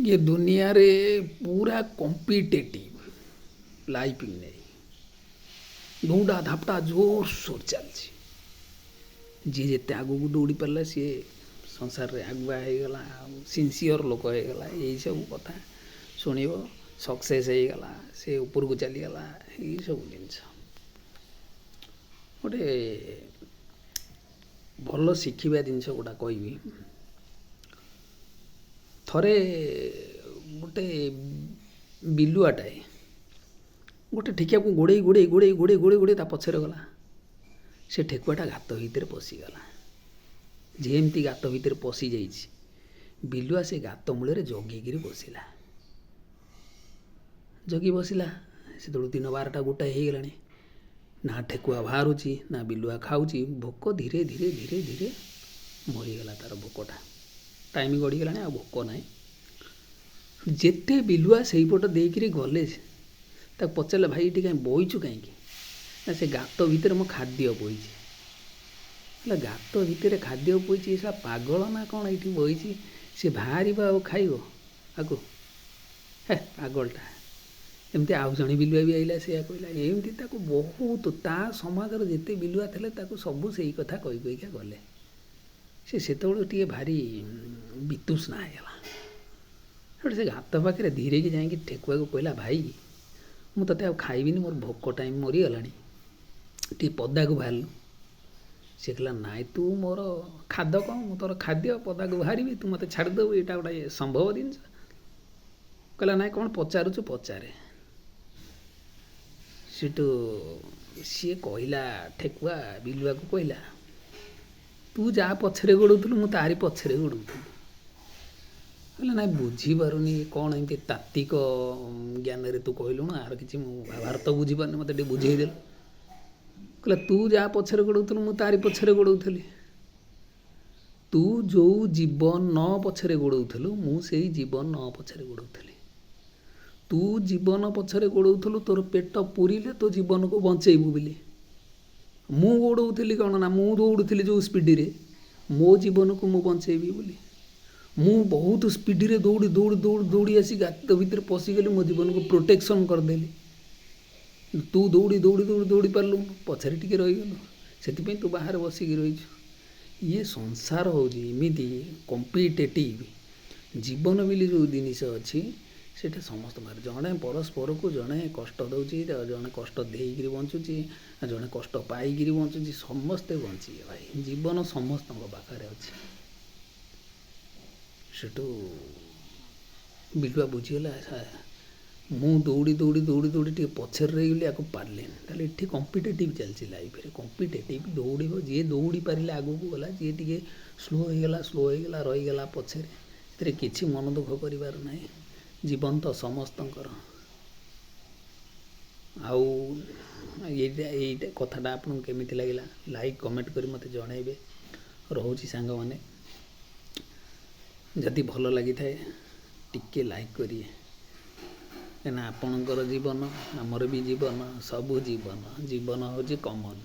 ये दुनिया रे पूरा कॉम्पिटेटिव लाइफ नहीं दौड़ा धापटा जोर सोर चलती जी जिते आगू को दौड़ी पारे सी संसार रे आगुआ होगला सिनसीयर लोक होगला यही सब कथा शुण सक्सेस होगला से ऊपर को चलीगला यही सब जिनस गोटे भल शिखा जिनस गुड़ा कहि थरे गोटे बिलुआटाए गोटे ठेकुआ को गोड़े गोड़े गोड़े गोड़े गोड़े गोड़े ता पछरे गला से ठेकुआटा गात भितर पशिगला जेमती गात भितर पशि जाइए बिलुआ से गात मूल जगिकी बसला जगी बसला से दिन 12टा गोटाए हो गला ना ठेकुआ बाहर ना बिलुआ खाऊँ भोक धीरे धीरे धीरे धीरे मरीगला तार भोकटा टाइम गड़ीगला आ भोक ना जेते बिलुआ से पट देकर गले पचारे भाई ये कहीं बोईचु कहीं ना से गात भितर मो खाद्य बोई गात भितर खाद्य बोई पागल ना कौन ये बोई सी बाहर खाइब आगो हे पागलटा एमती आउ जड़े बिलुआ भी आइला से कहला एमती बहुत ता समाजर जिते बिलुआ थे सबू से कथा कही कहीका गले से टे भारी वितुष्णा होगा से गात पाखे धीरे की जाकि ठेकुआ को कहला भाई मु ते खाइबी मोर भोक टाइम मरीगला टे पदा को बाहर सी कहला नाई तू मोर खाद कौन मु तोर खाद्य पदा को बाहरी तू मत छाड़देव यहाँ गोटे संभव जिनस कहला नाई कौन पचारुचु पचारे सीटू सी कहला ठेकुआ बिलुआ को कहला तू जा पछरे गोड़ौलु मु तारी पछरे गोड़ौली कहला ना बुझीपारुनी कौन एमती तात्विक ज्ञान रे तू कहलु ना आर कि भारत बुझीपारनी मत बुझेदेल कहला तू जा पछरे गोड़ौलु मु तारी पछरे गोड़ौली तू जो जीवन न पछरे गोड़ौलु मु से जीवन न पछरे गोड़ौली तू जीवन पछरे गोड़ौलु तोर पेट पूरिले तो जीवन को बंचेबू बोली मु गोड़ौली कौन ना मु दौड़ुली जो स्पीड रे मो जीवन को मु बंचेबी बोली मु बहुत स्पीड रे दौड़ी दौड़ी दौड़ी दौड़ी आसी गात भितर पशिगली मो जीवन को प्रोटेक्शन करदेली तू दौड़ी दौड़ी दौड़ी दौड़ी पार्लु पछरे टिके रहीगलु से तू बाहर बसिकी रही ये संसार होमती कॉम्पिटेटिव जीवन बोली जो जिनिस अच्छी सेटा समस्त बाहर जड़े परस्पर को जड़े कष्ट दौची जड़े कष्ट देकर बंचुची जड़े कष्ट पाइक बंचुची समस्ते बंची भाई जीवन समस्त पाखे अच्छे सेठू बिलुआ बुझीगला मु दौड़ी दौड़ी दौड़ी दौड़ी टे पछर रहीगली आपको पारे ताले ये कॉम्पिटेटिव चलती लाइफ रे कॉम्पिटेटिव दौड़ जी दौड़ी पारे आगू को गला जी टे स्लो होगला रहीगला पछरे किसी मन दुख कर ना जीवन तो समस्तंकर आउ ये कथाटा आपको केमी लगे लाइक कमेंट कर मत जनइबे रोची सांग मैंने जदि भल लगी थाए टिके लाइक करिए कहीं आपणकर जीवन आमर भी जीवन सबू जीवन जीवन हूँ कमन।